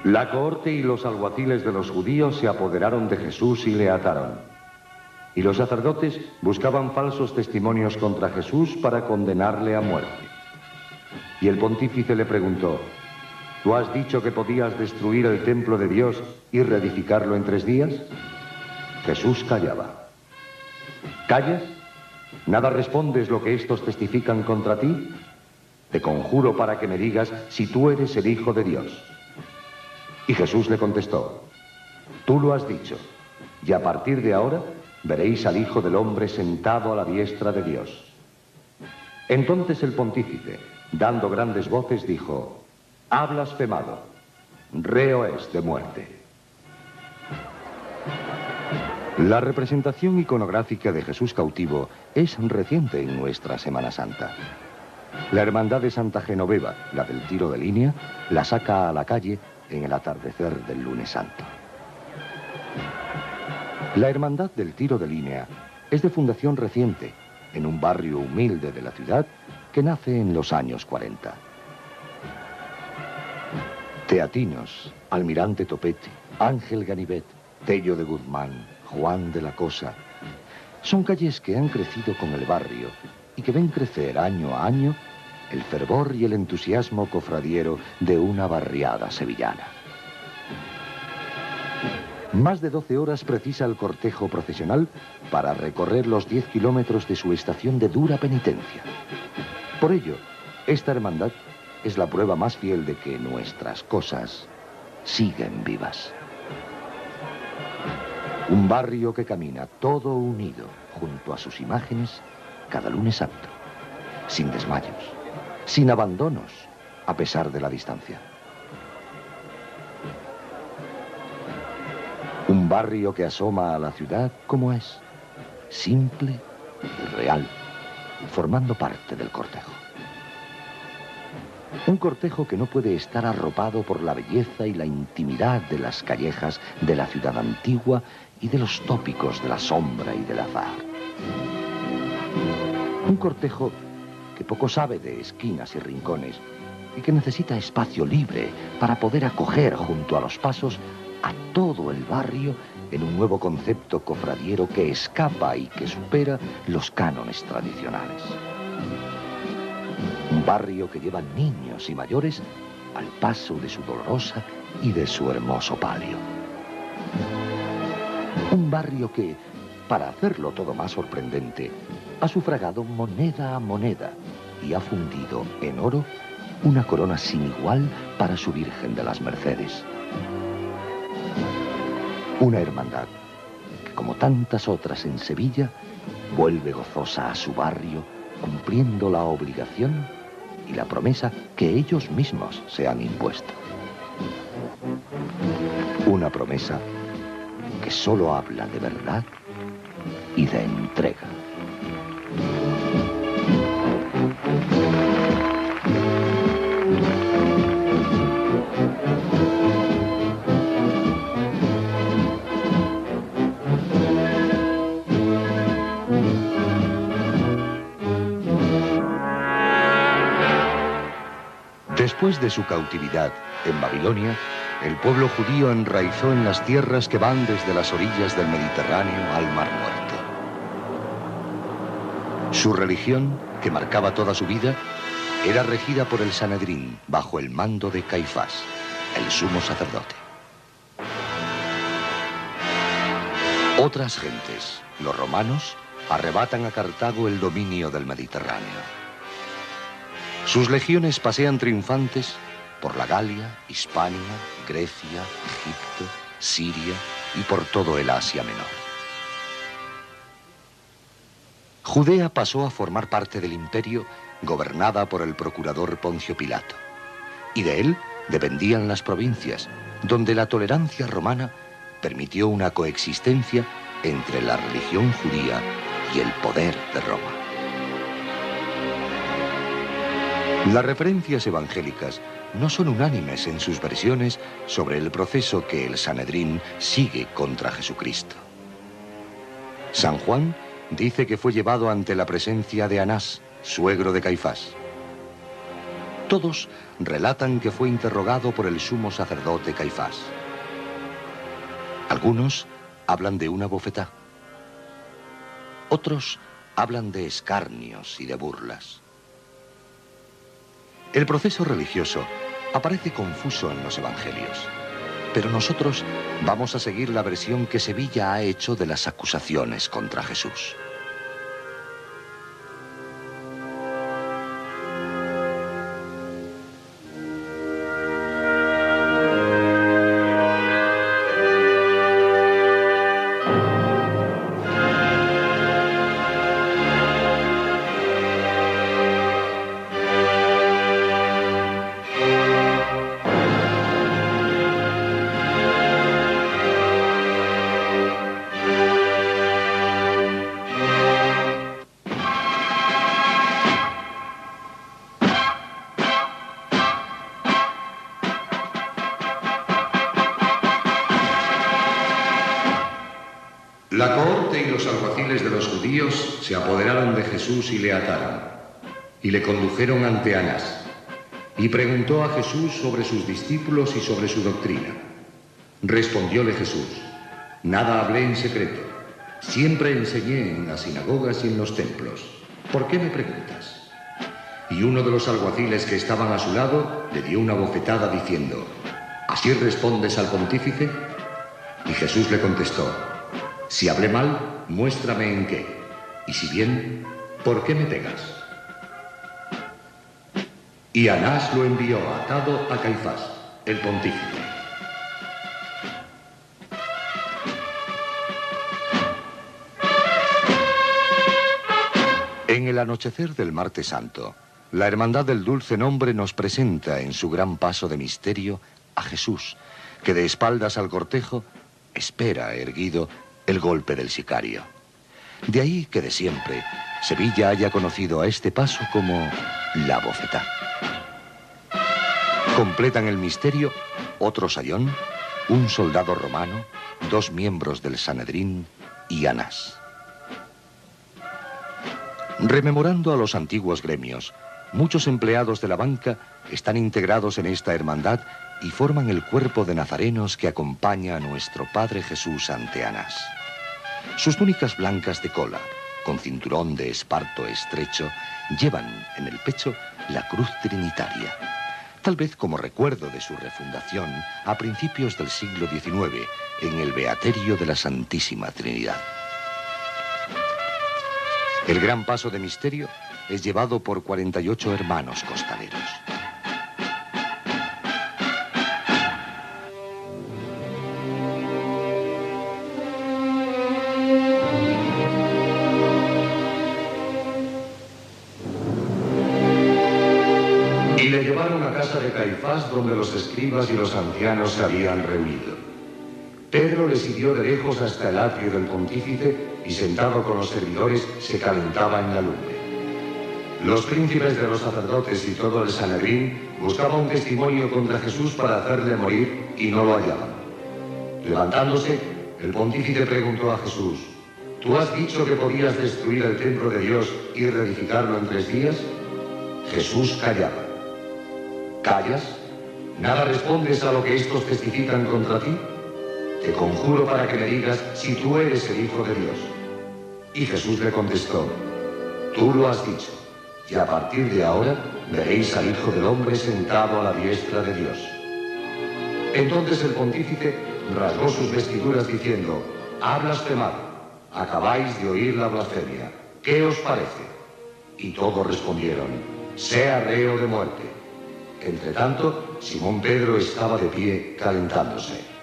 La cohorte y los alguaciles de los judíos se apoderaron de Jesús y le ataron. Y los sacerdotes buscaban falsos testimonios contra Jesús para condenarle a muerte. Y el pontífice le preguntó: ¿tú has dicho que podías destruir el templo de Dios y reedificarlo en 3 días? Jesús callaba. ¿Callas? ¿Nada respondes lo que estos testifican contra ti? Te conjuro para que me digas si tú eres el Hijo de Dios. Y Jesús le contestó: tú lo has dicho, y a partir de ahora veréis al Hijo del Hombre sentado a la diestra de Dios. Entonces el pontífice, dando grandes voces, dijo: ha blasfemado, reo es de muerte. La representación iconográfica de Jesús cautivo es reciente en nuestra Semana Santa. La Hermandad de Santa Genoveva, la del tiro de línea, la saca a la calle en el atardecer del Lunes Santo. La Hermandad del Tiro de Línea es de fundación reciente, en un barrio humilde de la ciudad que nace en los años 40. Teatinos, Almirante Topete, Ángel Ganivet, Tello de Guzmán, Juan de la Cosa, son calles que han crecido con el barrio y que ven crecer año a año el fervor y el entusiasmo cofradiero de una barriada sevillana. Más de 12 horas precisa el cortejo procesional para recorrer los 10 kilómetros de su estación de dura penitencia. Por ello, esta hermandad es la prueba más fiel de que nuestras cosas siguen vivas. Un barrio que camina todo unido junto a sus imágenes cada Lunes Santo, sin desmayos, sin abandonos, a pesar de la distancia. Un barrio que asoma a la ciudad como es, simple y real, formando parte del cortejo. Un cortejo que no puede estar arropado por la belleza y la intimidad de las callejas de la ciudad antigua y de los tópicos de la sombra y del azar. Un cortejo que poco sabe de esquinas y rincones y que necesita espacio libre para poder acoger junto a los pasos a todo el barrio en un nuevo concepto cofradiero que escapa y que supera los cánones tradicionales. Un barrio que lleva niños y mayores al paso de su dolorosa y de su hermoso palio. Un barrio que, para hacerlo todo más sorprendente, ha sufragado moneda a moneda y ha fundido en oro una corona sin igual para su Virgen de las Mercedes. Una hermandad que, como tantas otras en Sevilla, vuelve gozosa a su barrio, cumpliendo la obligación y la promesa que ellos mismos se han impuesto. Una promesa que solo habla de verdad y de entrega. Después de su cautividad en Babilonia, el pueblo judío enraizó en las tierras que van desde las orillas del Mediterráneo al Mar Muerto. Su religión, que marcaba toda su vida, era regida por el Sanedrín, bajo el mando de Caifás, el sumo sacerdote. Otras gentes, los romanos, arrebatan a Cartago el dominio del Mediterráneo. Sus legiones pasean triunfantes por la Galia, Hispania, Grecia, Egipto, Siria y por todo el Asia Menor. Judea pasó a formar parte del imperio gobernada por el procurador Poncio Pilato. Y de él dependían las provincias, donde la tolerancia romana permitió una coexistencia entre la religión judía y el poder de Roma. Las referencias evangélicas no son unánimes en sus versiones sobre el proceso que el Sanedrín sigue contra Jesucristo. San Juan dice que fue llevado ante la presencia de Anás, suegro de Caifás. Todos relatan que fue interrogado por el sumo sacerdote Caifás. Algunos hablan de una bofetá. Otros hablan de escarnios y de burlas. El proceso religioso aparece confuso en los evangelios, pero nosotros vamos a seguir la versión que Sevilla ha hecho de las acusaciones contra Jesús. La cohorte y los alguaciles de los judíos se apoderaron de Jesús y le ataron, y le condujeron ante Anás, y preguntó a Jesús sobre sus discípulos y sobre su doctrina. Respondióle Jesús: nada hablé en secreto, siempre enseñé en las sinagogas y en los templos. ¿Por qué me preguntas? Y uno de los alguaciles que estaban a su lado le dio una bofetada diciendo: ¿así respondes al pontífice? Y Jesús le contestó: si hablé mal, muéstrame en qué. Y si bien, ¿por qué me pegas? Y Anás lo envió atado a Caifás, el pontífice. En el anochecer del Martes Santo, la Hermandad del Dulce Nombre nos presenta en su gran paso de misterio a Jesús, que de espaldas al cortejo espera erguido el golpe del sicario. De ahí que de siempre Sevilla haya conocido a este paso como la bofetá. Completan el misterio otro sayón, un soldado romano, 2 miembros del Sanedrín y Anás. Rememorando a los antiguos gremios, muchos empleados de la banca están integrados en esta hermandad y forman el cuerpo de nazarenos que acompaña a nuestro Padre Jesús ante Anás. Sus túnicas blancas de cola, con cinturón de esparto estrecho, llevan en el pecho la cruz trinitaria, tal vez como recuerdo de su refundación a principios del siglo XIX en el Beaterio de la Santísima Trinidad. El gran paso de misterio es llevado por 48 hermanos costaleros. Y le llevaron a casa de Caifás, donde los escribas y los ancianos se habían reunido. Pedro le siguió de lejos hasta el atrio del pontífice y sentado con los servidores se calentaba en la lumbre. Los príncipes de los sacerdotes y todo el Sanedrín buscaban un testimonio contra Jesús para hacerle morir y no lo hallaban. Levantándose, el pontífice preguntó a Jesús: ¿tú has dicho que podías destruir el templo de Dios y reedificarlo en 3 días? Jesús callaba. ¿Callas? ¿Nada respondes a lo que estos testifican contra ti? Te conjuro para que me digas si tú eres el Hijo de Dios. Y Jesús le contestó: tú lo has dicho, y a partir de ahora veréis al Hijo del Hombre sentado a la diestra de Dios. Entonces el pontífice rasgó sus vestiduras diciendo: ha blasfemado, acabáis de oír la blasfemia, ¿qué os parece? Y todos respondieron: sea reo de muerte. Entretanto, Simón Pedro estaba de pie calentándose.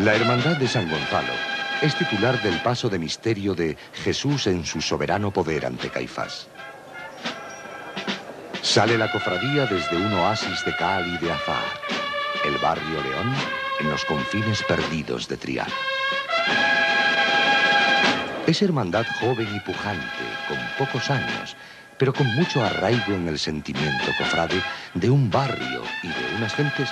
La Hermandad de San Gonzalo es titular del paso de misterio de Jesús en su soberano poder ante Caifás. Sale la cofradía desde un oasis de cal y de azahar, el barrio León, en los confines perdidos de Triana. Es hermandad joven y pujante, con pocos años, pero con mucho arraigo en el sentimiento cofrade de un barrio y de unas gentes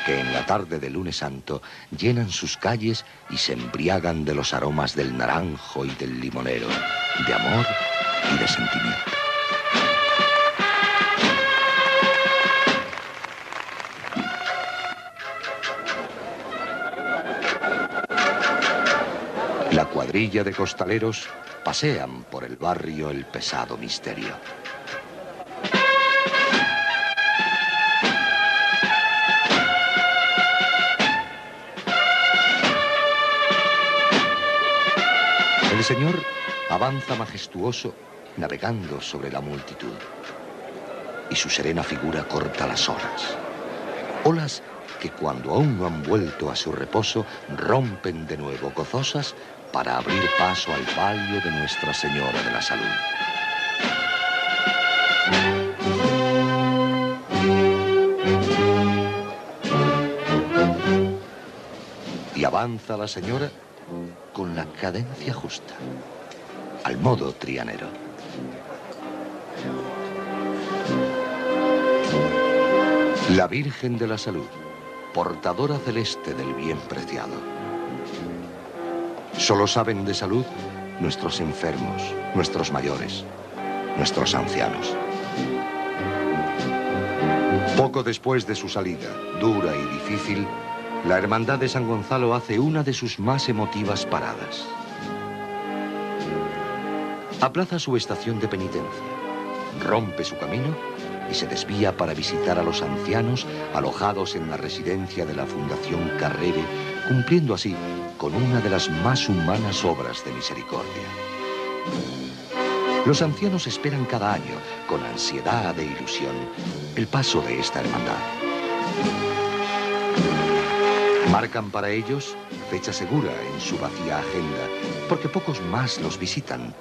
que en la tarde del Lunes Santo llenan sus calles y se embriagan de los aromas del naranjo y del limonero, de amor y de sentimiento. La cuadrilla de costaleros pasean por el barrio el pesado misterio. El Señor avanza majestuoso, navegando sobre la multitud, y su serena figura corta las olas. Olas que cuando aún no han vuelto a su reposo, rompen de nuevo gozosas para abrir paso al palio de Nuestra Señora de la Salud. Y avanza la Señora con la cadencia justa, al modo trianero. La Virgen de la Salud, portadora celeste del bien preciado. Solo saben de salud nuestros enfermos, nuestros mayores, nuestros ancianos. Poco después de su salida, dura y difícil, la Hermandad de San Gonzalo hace una de sus más emotivas paradas. Aplaza su estación de penitencia, rompe su camino y se desvía para visitar a los ancianos alojados en la residencia de la Fundación Carrere, cumpliendo así con una de las más humanas obras de misericordia. Los ancianos esperan cada año, con ansiedad e ilusión, el paso de esta hermandad. Marcan para ellos fecha segura en su vacía agenda, porque pocos más los visitan,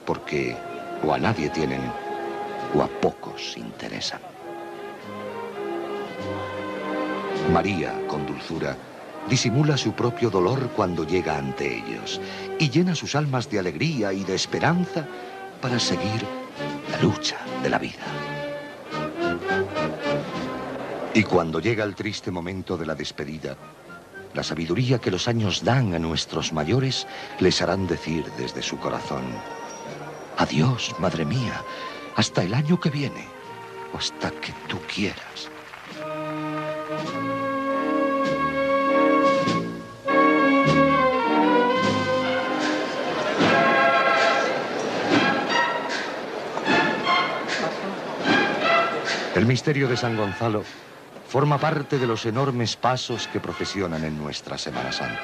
porque o a nadie tienen o a pocos interesan. María, con dulzura, disimula su propio dolor cuando llega ante ellos y llena sus almas de alegría y de esperanza para seguir la lucha de la vida. Y cuando llega el triste momento de la despedida, la sabiduría que los años dan a nuestros mayores les harán decir desde su corazón: adiós, madre mía, hasta el año que viene, o hasta que tú quieras. El misterio de San Gonzalo forma parte de los enormes pasos que procesionan en nuestra Semana Santa.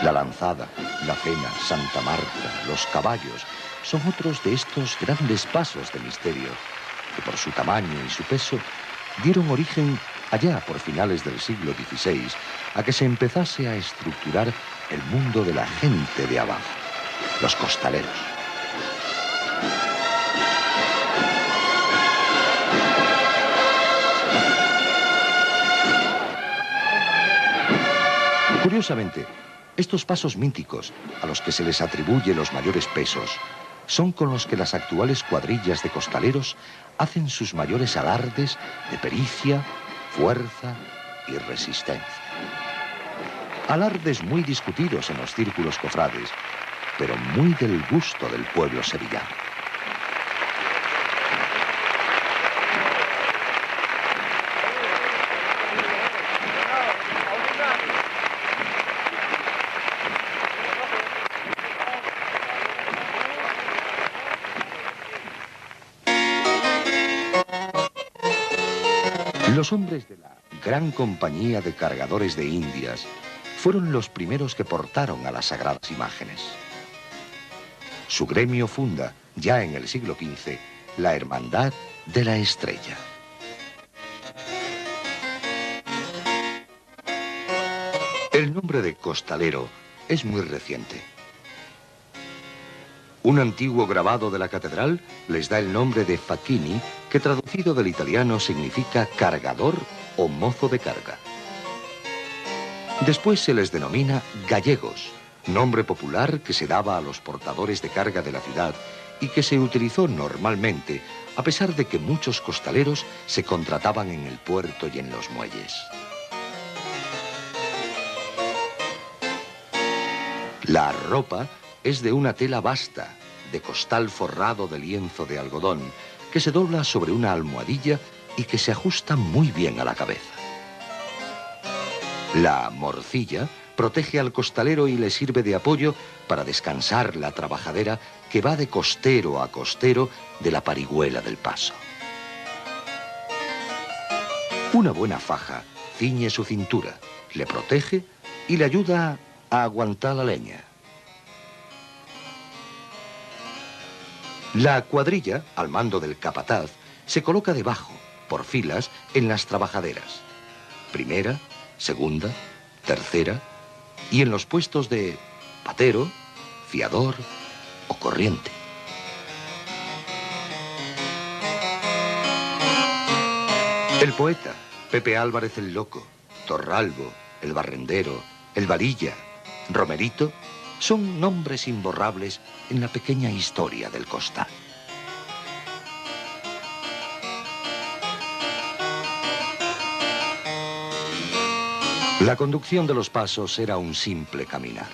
La lanzada, la cena, Santa Marta, los caballos, son otros de estos grandes pasos de misterio que por su tamaño y su peso dieron origen allá por finales del siglo XVI a que se empezase a estructurar el mundo de la gente de abajo, los costaleros. Curiosamente, estos pasos míticos, a los que se les atribuye los mayores pesos, son con los que las actuales cuadrillas de costaleros hacen sus mayores alardes de pericia, fuerza y resistencia. Alardes muy discutidos en los círculos cofrades, pero muy del gusto del pueblo sevillano. Los hombres de la Gran Compañía de Cargadores de Indias fueron los primeros que portaron a las sagradas imágenes. Su gremio funda, ya en el siglo XV, la Hermandad de la Estrella. El nombre de costalero es muy reciente. Un antiguo grabado de la catedral les da el nombre de facchini, que traducido del italiano significa cargador o mozo de carga. Después se les denomina gallegos, nombre popular que se daba a los portadores de carga de la ciudad y que se utilizó normalmente, a pesar de que muchos costaleros se contrataban en el puerto y en los muelles. La ropa es de una tela basta, de costal forrado de lienzo de algodón, que se dobla sobre una almohadilla y que se ajusta muy bien a la cabeza. La morcilla protege al costalero y le sirve de apoyo para descansar la trabajadera que va de costero a costero de la parihuela del paso. Una buena faja ciñe su cintura, le protege y le ayuda a aguantar la leña. La cuadrilla, al mando del capataz, se coloca debajo, por filas, en las trabajaderas. Primera, segunda, tercera, y en los puestos de patero, fiador o corriente. El poeta, Pepe Álvarez el Loco, Torralbo, el Barrendero, el Varilla, Romerito, son nombres imborrables en la pequeña historia del costal. La conducción de los pasos era un simple caminar.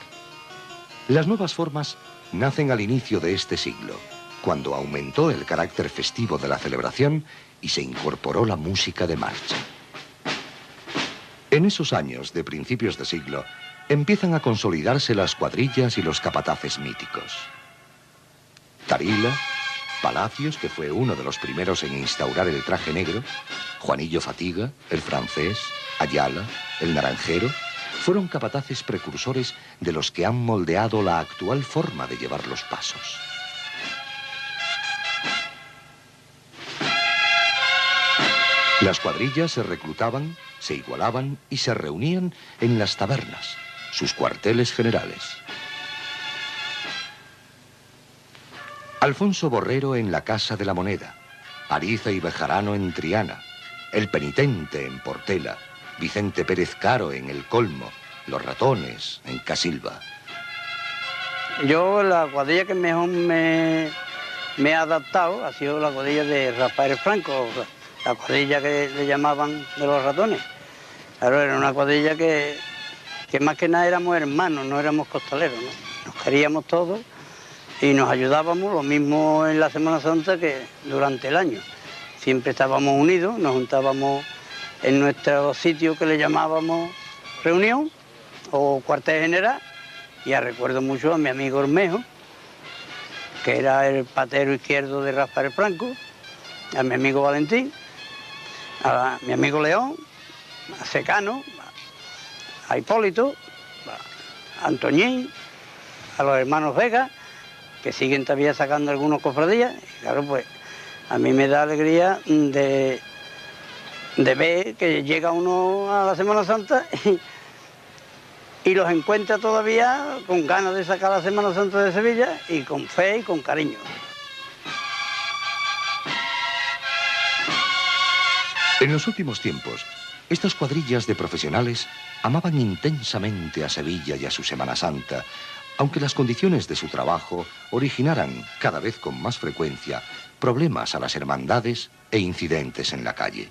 Las nuevas formas nacen al inicio de este siglo, cuando aumentó el carácter festivo de la celebración y se incorporó la música de marcha. En esos años de principios de siglo, empiezan a consolidarse las cuadrillas y los capataces míticos. Tarila, Palacios, que fue uno de los primeros en instaurar el traje negro, Juanillo Fatiga, el francés, Ayala, el naranjero, fueron capataces precursores de los que han moldeado la actual forma de llevar los pasos. Las cuadrillas se reclutaban, se igualaban y se reunían en las tabernas, sus cuarteles generales. Alfonso Borrero en la Casa de la Moneda, Ariza y Bejarano en Triana, El Penitente en Portela, Vicente Pérez Caro en El Colmo, Los Ratones en Casilva. Yo la cuadrilla que mejor me he adaptado ha sido la cuadrilla de Rafael Franco, la cuadrilla que le llamaban de Los Ratones. Claro, era una cuadrilla que más que nada éramos hermanos, no éramos costaleros, ¿no? Nos queríamos todos y nos ayudábamos, lo mismo en la Semana Santa que durante el año. Siempre estábamos unidos, nos juntábamos en nuestro sitio que le llamábamos reunión o cuartel general, y recuerdo mucho a mi amigo Ormejo, que era el patero izquierdo de Rafael Franco, a mi amigo Valentín, a mi amigo León, a Secano, a Hipólito, a Antoñín, a los hermanos Vega, que siguen todavía sacando algunos cofradías. Y claro, pues a mí me da alegría de ver que llega uno a la Semana Santa y los encuentra todavía con ganas de sacar la Semana Santa de Sevilla y con fe y con cariño. En los últimos tiempos, estas cuadrillas de profesionales amaban intensamente a Sevilla y a su Semana Santa, aunque las condiciones de su trabajo originaran, cada vez con más frecuencia, problemas a las hermandades e incidentes en la calle.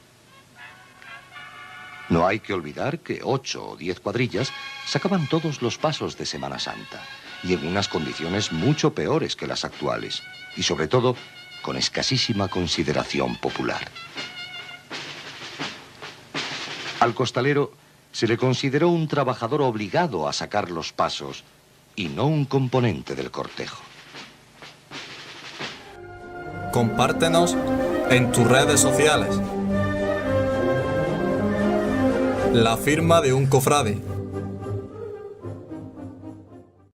No hay que olvidar que 8 o 10 cuadrillas sacaban todos los pasos de Semana Santa, y en unas condiciones mucho peores que las actuales, y sobre todo, con escasísima consideración popular. Al costalero se le consideró un trabajador obligado a sacar los pasos y no un componente del cortejo. Compártenos en tus redes sociales. La firma de un cofrade.